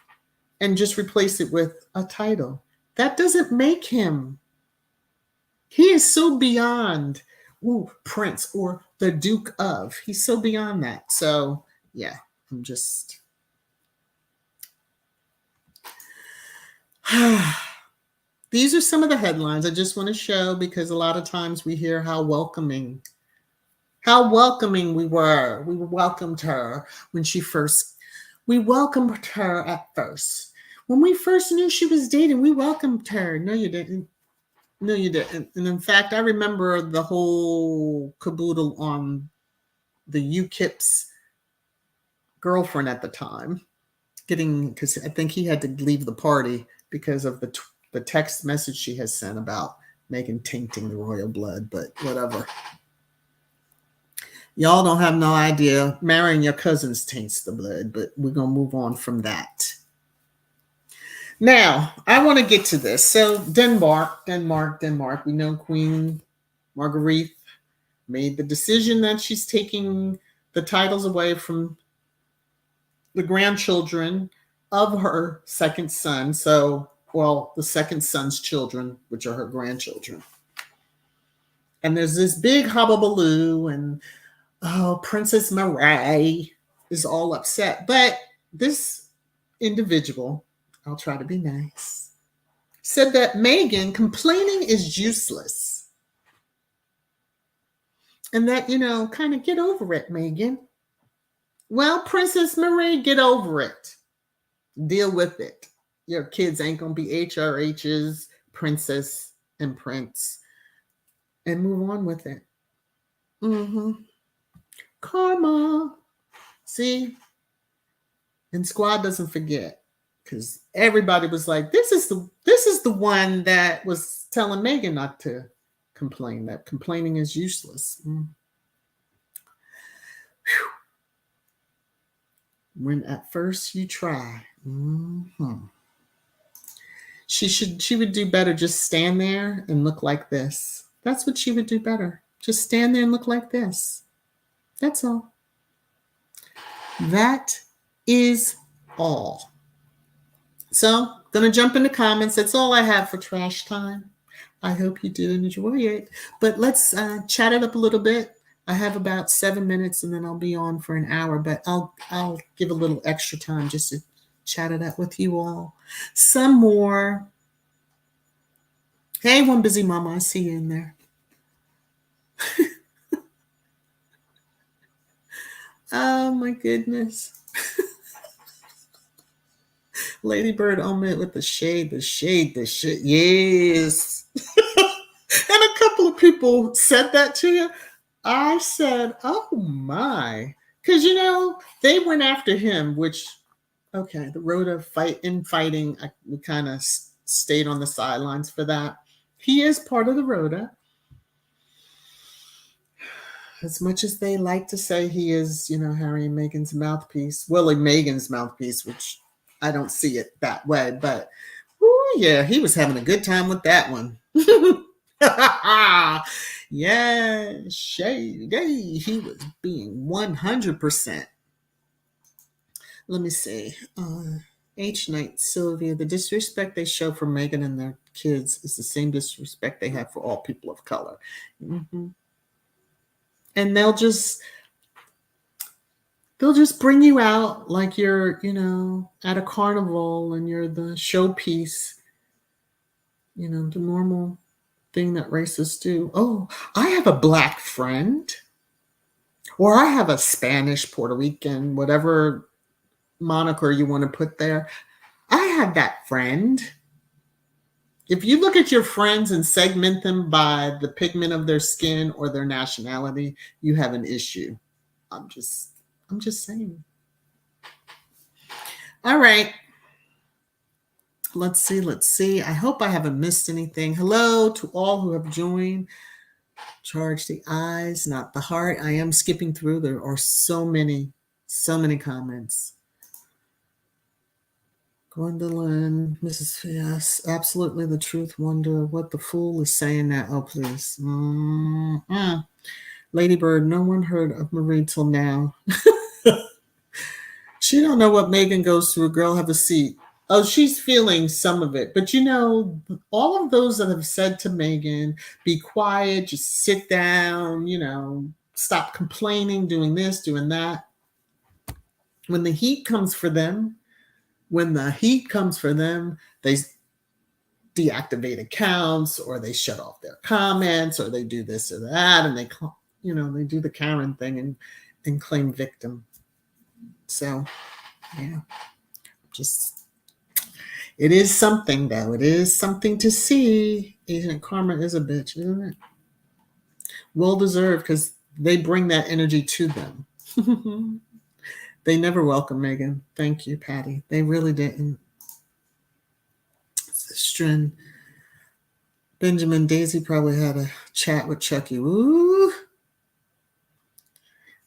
and just replace it with a title. That doesn't make him. He is so beyond Prince or the Duke of. He's so beyond that. So, yeah, I'm just. These are some of the headlines I just want to show because a lot of times we hear how welcoming we were. We welcomed her when she first. We welcomed her at first. When we first knew she was dating, we welcomed her. No, you didn't. No, you didn't. And in fact, I remember the whole caboodle on the UKIP's girlfriend at the time, because I think he had to leave the party because of the text message she has sent about Meghan tainting the royal blood, but whatever. Y'all don't have no idea. Marrying your cousins taints the blood, but we're going to move on from that. Now, I want to get to this. So Denmark. We know Queen Margrethe made the decision that she's taking the titles away from the grandchildren of her second son. So, well, the second son's children, which are her grandchildren. And there's this big hubbubaloo, and Princess Mary is all upset. But this individual, I'll try to be nice, said that Meghan complaining is useless. And that, kind of get over it, Meghan. Well, Princess Marie, get over it. Deal with it. Your kids ain't going to be HRHs, princess and prince. And move on with it. Karma. See? And Squad doesn't forget. Because everybody was like, this is the one that was telling Meghan not to complain, that complaining is useless. When at first you try. She would do better just stand there and look like this. That's what she would do better. Just stand there and look like this. That's all. That is all. So, going to jump into comments. That's all I have for trash time. I hope you do enjoy it. But let's chat it up a little bit. I have about 7 minutes and then I'll be on for an hour. But I'll give a little extra time just to chat it up with you all. Some more. Hey, One Busy Mama, I see you in there. Oh, my goodness. Ladybird omelet with the shade. Yes. And a couple of people said that to you. I said, oh my. Because, they went after him, which, okay, the road of fighting, we kind of stayed on the sidelines for that. He is part of the Rhoda. As much as they like to say he is, Harry and Meghan's mouthpiece, Willie Meghan's mouthpiece, which I don't see it that way, but yeah, he was having a good time with that one. Yeah, shady. He was being 100%. Let me see. H. Knight, Sylvia, the disrespect they show for Meghan and their kids is the same disrespect they have for all people of color. And they'll just bring you out like you're, at a carnival and you're the showpiece, the normal thing that racists do. Oh, I have a black friend, or I have a Spanish, Puerto Rican, whatever moniker you want to put there. I have that friend. If you look at your friends and segment them by the pigment of their skin or their nationality, you have an issue. I'm just saying. All right. Let's see. I hope I haven't missed anything. Hello to all who have joined. Charge the eyes, not the heart. I am skipping through. There are so many comments. Gwendolyn, Mrs. Yes, absolutely the truth. Wonder what the fool is saying now. Oh, please. Ladybird, no one heard of Marie till now. She don't know what Meghan goes through. Girl, have a seat. Oh, she's feeling some of it. But all of those that have said to Meghan, be quiet, just sit down, stop complaining, doing this, doing that. When the heat comes for them, they deactivate accounts, or they shut off their comments, or they do this or that, and they do the Karen thing and claim victim. So, yeah, it is something, though. It is something to see. Agent Karma is a bitch, isn't it? Well deserved, because they bring that energy to them. They never welcome Meghan. Thank you, Patty. They really didn't. Strin. Benjamin, Daisy probably had a chat with Chucky. Ooh.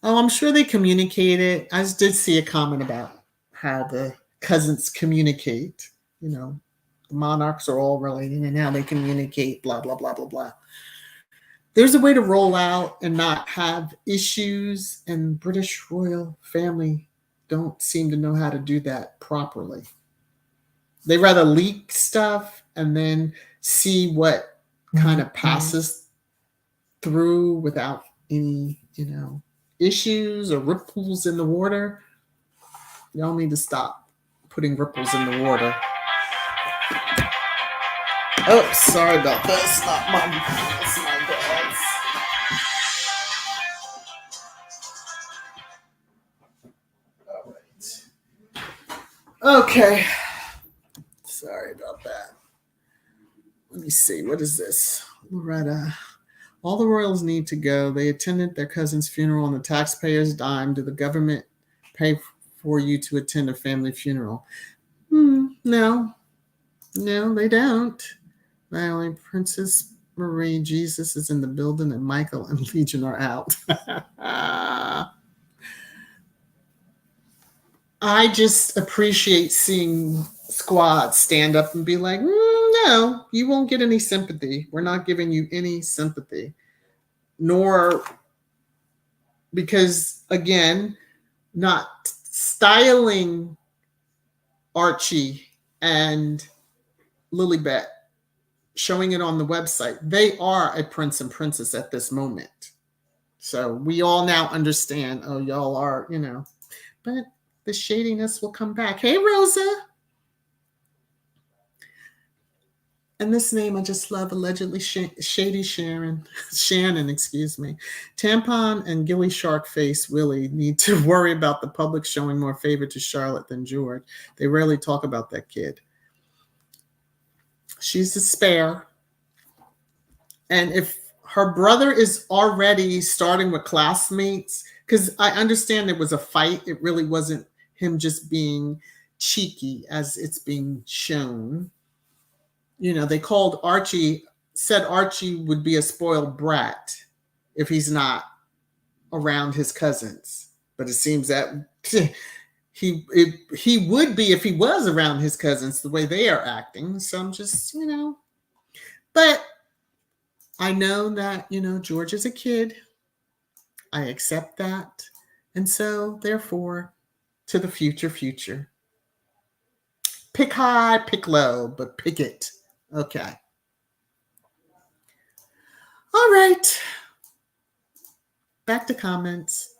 Oh, I'm sure they communicated. I just did see a comment about how the cousins communicate. The monarchs are all related and how they communicate, blah, blah, blah, blah, blah. There's a way to roll out and not have issues, and British royal family don't seem to know how to do that properly. They rather leak stuff and then see what kind of passes through without any, issues or ripples in the water. Y'all need to stop putting ripples in the water. Oh, sorry about this. Not my dad's. All right. Okay. Sorry about that. Let me see. What is this? Loretta. All the royals need to go. They attended their cousin's funeral on the taxpayer's dime. Do the government pay for you to attend a family funeral? No, they don't. My only Princess Marie, Jesus is in the building, and Michael and Legion are out. I just appreciate seeing Squad stand up and be like, no, you won't get any sympathy. We're not giving you any sympathy. Nor, because, again, not styling Archie and Lilibet, showing it on the website. They are a prince and princess at this moment. So we all now understand, oh, y'all are, but the shadiness will come back. Hey, Rosa. And this name I just love, allegedly Shady Shannon, excuse me. Tampon and Gilly Shark Face Willie need to worry about the public showing more favor to Charlotte than George. They rarely talk about that kid. She's a spare. And if her brother is already starting with classmates, because I understand it was a fight, it really wasn't him just being cheeky as it's being shown. They called Archie, said Archie would be a spoiled brat if he's not around his cousins. But it seems that he would be if he was around his cousins, the way they are acting. So I'm just, But I know that, George is a kid. I accept that. And so, therefore, to the future. Pick high, pick low, but pick it. Okay. All right. Back to comments.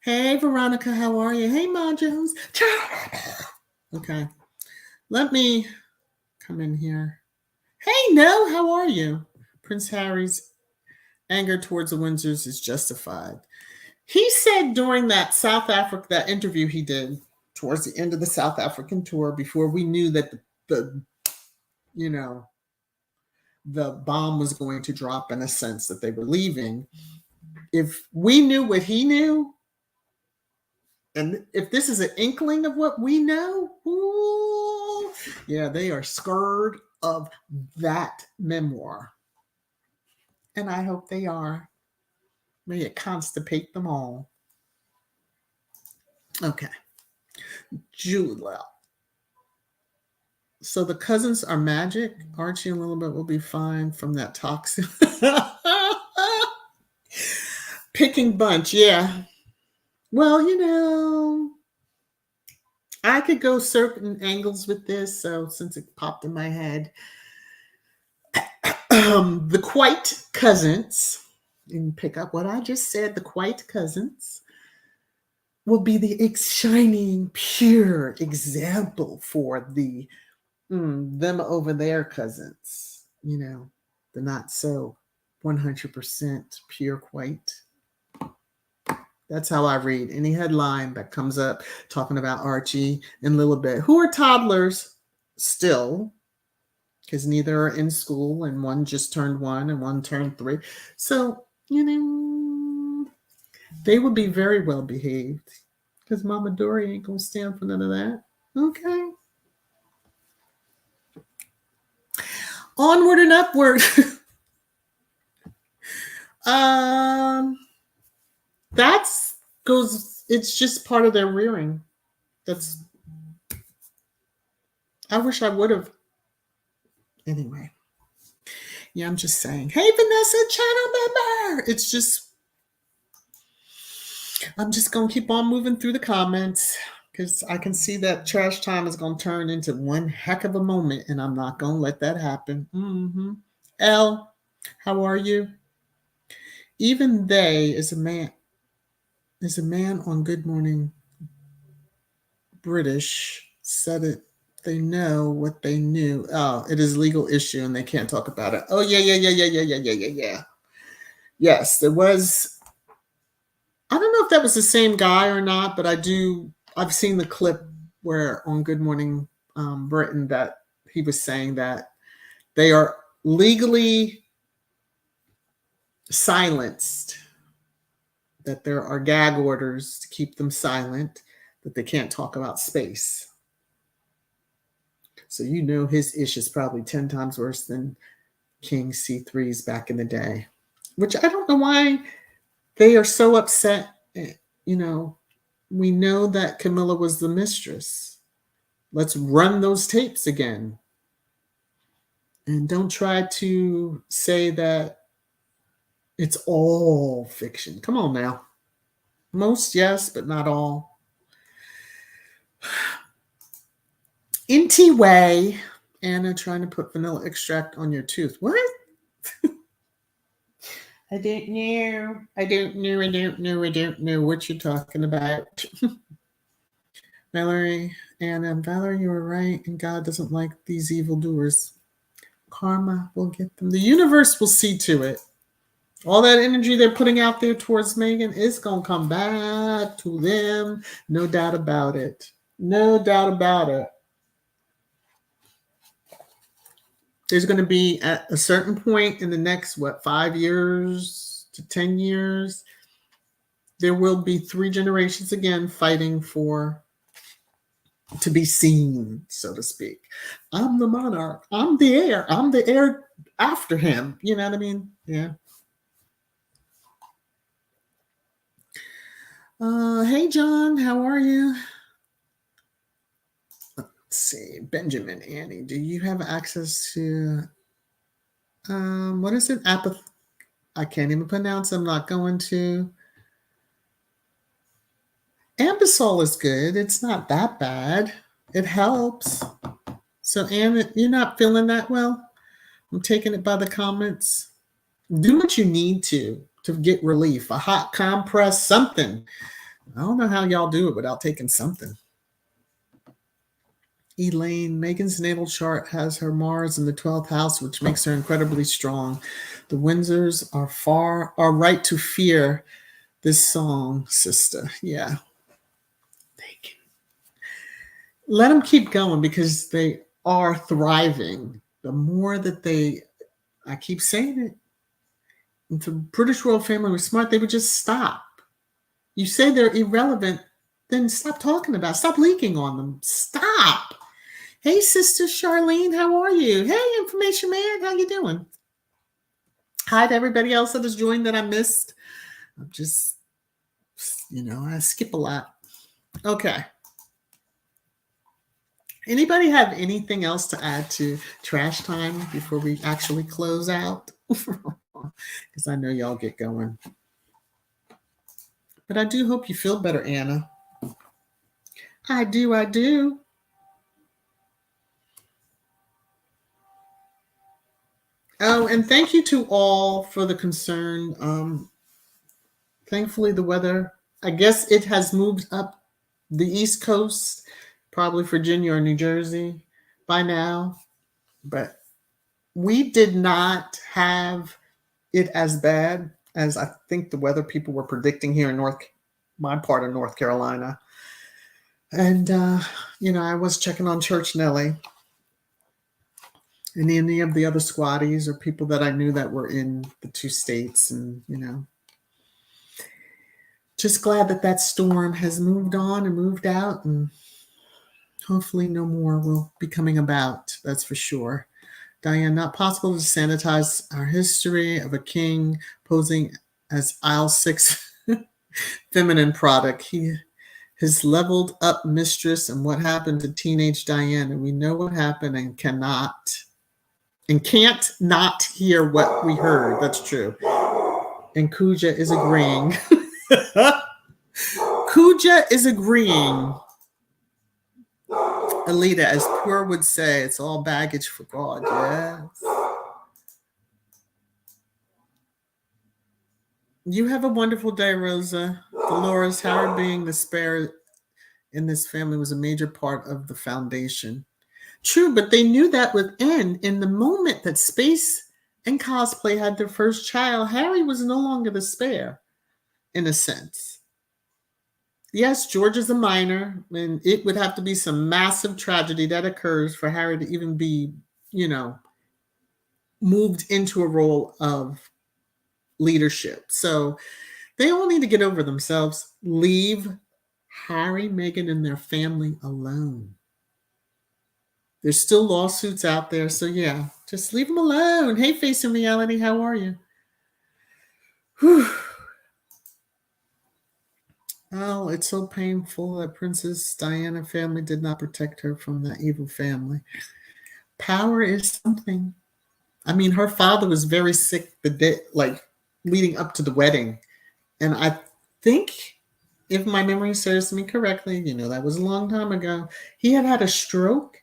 Hey, Veronica, how are you? Hey, Ma Jones. Okay. Let me come in here. Hey, no, how are you? Prince Harry's anger towards the Windsors is justified. He said during that that interview he did towards the end of the South African tour, before we knew that the bomb was going to drop, in a sense that they were leaving. If we knew what he knew, And if this is an inkling of what we know, ooh, yeah, they are scared of that memoir. And I hope they are. May it constipate them all. Okay. Julia. So the cousins are magic. Archie and Lilibet will be fine from that toxic. Picking bunch, yeah. Well, I could go certain angles with this. So since it popped in my head, the Quite cousins, and pick up what I just said, the Quite cousins will be the shining, pure example for the them over there cousins, the not so 100% pure Quite. That's how I read any headline that comes up talking about Archie and Lilibet, who are toddlers still, because neither are in school, and one just turned 1 and one turned 3. So, they would be very well behaved, because Mama Dory ain't going to stand for none of that. Okay. Onward and upward. It's just part of their rearing. I wish I would have. Anyway. Yeah, I'm just saying. Hey, Vanessa, channel member. I'm just going to keep on moving through the comments, because I can see that trash time is going to turn into one heck of a moment, and I'm not going to let that happen. Elle, how are you? Even they is a man on Good Morning British said it. They know what they knew. Oh, it is a legal issue and they can't talk about it. Oh, yeah. Yes, there was. I don't know if that was the same guy or not, but I've seen the clip where on Good Morning Britain that he was saying that they are legally silenced, that there are gag orders to keep them silent, that they can't talk about space. So his ish is probably 10 times worse than King C3's back in the day, which I don't know why they are so upset. We know that Camilla was the mistress. Let's run those tapes again. And don't try to say that it's all fiction. Come on now. Most, yes, but not all. Inti way. Anna trying to put vanilla extract on your tooth. What? I don't know what you're talking about. Valerie, you were right, and God doesn't like these evildoers. Karma will get them. The universe will see to it. All that energy they're putting out there towards Meghan is going to come back to them. No doubt about it. No doubt about it. There's going to be at a certain point in the next, 5 years to 10 years, there will be 3 generations again fighting to be seen, so to speak. I'm the monarch. I'm the heir. I'm the heir after him. You know what I mean? Yeah. Hey, John. How are you? Let's see. Benjamin, Annie, do you have access to... what is it? I can't even pronounce. I'm not going to. Ambisol is good. It's not that bad. It helps. So, Anna, you're not feeling that well? I'm taking it by the comments. Do what you need to get relief. A hot compress, something. I don't know how y'all do it without taking something. Elaine, Meghan's natal chart has her Mars in the 12th house, which makes her incredibly strong. The Windsors are right to fear this song, sister. Yeah. They can. Let them keep going, because they are thriving. The more that I keep saying it, if the British royal family was smart, they would just stop. You say they're irrelevant, then stop talking about. Stop leaking on them. Stop. Hey, Sister Charlene, how are you? Hey, Information Man, how you doing? Hi to everybody else that has joined that I missed. I'm just, I skip a lot. Okay. Anybody have anything else to add to Trash Time before we actually close out? Because I know y'all get going. But I do hope you feel better, Anna. I do. Oh, and thank you to all for the concern. Thankfully, the weather, I guess it has moved up the East Coast, probably Virginia or New Jersey by now. But we did not have it as bad as I think the weather people were predicting here in my part of North Carolina. And, I was checking on Church Nelly and any of the other squaddies or people that I knew that were in the two states. And, just glad that storm has moved on and moved out. And hopefully no more will be coming about. That's for sure. Diane, not possible to sanitize our history of a king posing as aisle 6 feminine product. His leveled up mistress and what happened to teenage Diana. We know what happened and can't not hear what we heard. That's true. And Kuja is agreeing. Kuja is agreeing. Alita, as Pure would say, it's all baggage for God. Yes. You have a wonderful day, Rosa. Dolores, Howard being the spare in this family was a major part of the foundation. True, but they knew that would end in the moment that Space and Cosplay had their first child. Harry was no longer the spare, in a sense. Yes, George is a minor, and it would have to be some massive tragedy that occurs for Harry to even be, moved into a role of leadership. So they all need to get over themselves. Leave Harry, Meghan, and their family alone. There's still lawsuits out there. So yeah, just leave them alone. Hey, Face in Reality, how are you? Whew. Oh, it's so painful that Princess Diana family did not protect her from that evil family. Power is something. I mean, her father was very sick the day, leading up to the wedding. And I think, if my memory serves me correctly, that was a long time ago, he had a stroke.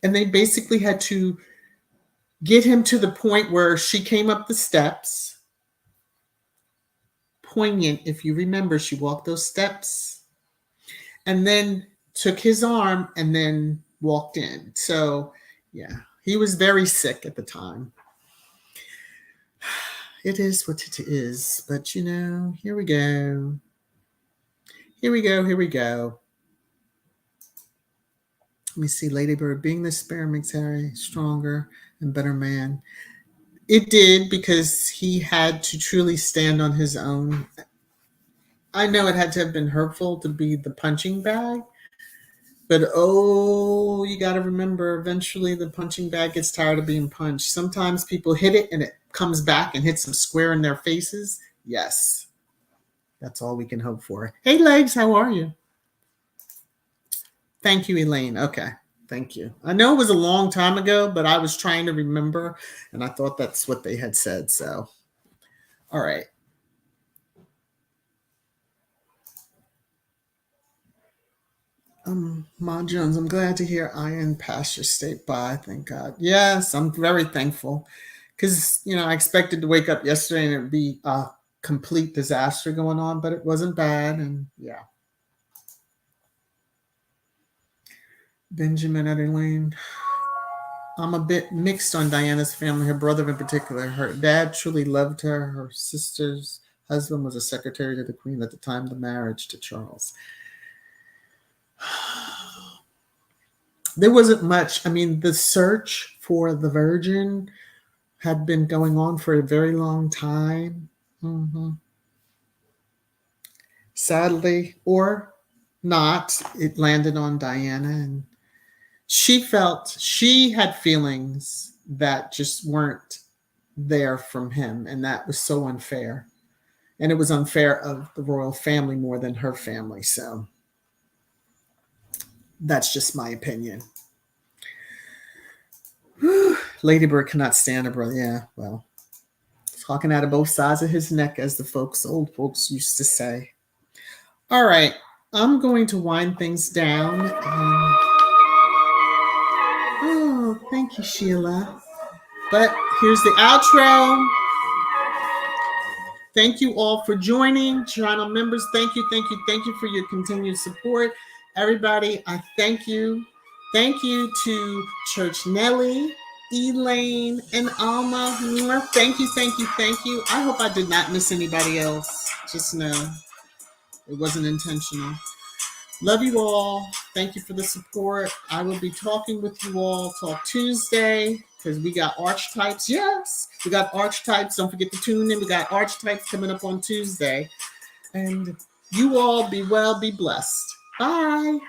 And they basically had to get him to the point where she came up the steps. Poignant, if you remember, she walked those steps and then took his arm and then walked in. So, yeah, he was very sick at the time. It is what it is. But, here we go. Here we go. Let me see. Ladybird, being the spare makes Harry stronger and better man. It did, because he had to truly stand on his own. I know it had to have been hurtful to be the punching bag, but you got to remember, eventually the punching bag gets tired of being punched. Sometimes people hit it and it comes back and hits them square in their faces. Yes, that's all we can hope for. Hey, Legs, how are you? Thank you, Elaine. Okay. Thank you. I know it was a long time ago, but I was trying to remember, and I thought that's what they had said. So, all right. Ma Jones, I'm glad to hear Iron Pasture State by. Thank God. Yes, I'm very thankful, because I expected to wake up yesterday and it'd be a complete disaster going on, but it wasn't bad, and yeah. Benjamin at Elaine. I'm a bit mixed on Diana's family, her brother in particular. Her dad truly loved her. Her sister's husband was a secretary to the Queen at the time of the marriage to Charles. There wasn't much. I mean, the search for the Virgin had been going on for a very long time. Mm-hmm. Sadly, or not. It landed on Diana, and she felt she had feelings that just weren't there from him, and that was so unfair. And it was unfair of the royal family more than her family. So that's just my opinion. Ladybird cannot stand her brother. Yeah, well, talking out of both sides of his neck, as the old folks used to say. All right, I'm going to wind things down. Oh, thank you, Sheila. But here's the outro. Thank you all for joining. Toronto members, thank you for your continued support. Everybody, I thank you. Thank you to Church Nelly, Elaine, and Alma. Thank you. I hope I did not miss anybody else. Just know it wasn't intentional. Love you all. Thank you for the support. I will be talking with you all. Talk Tuesday, because we got Archetypes. Yes, we got Archetypes. Don't forget to tune in. We got Archetypes coming up on Tuesday. And you all be well, be blessed. Bye.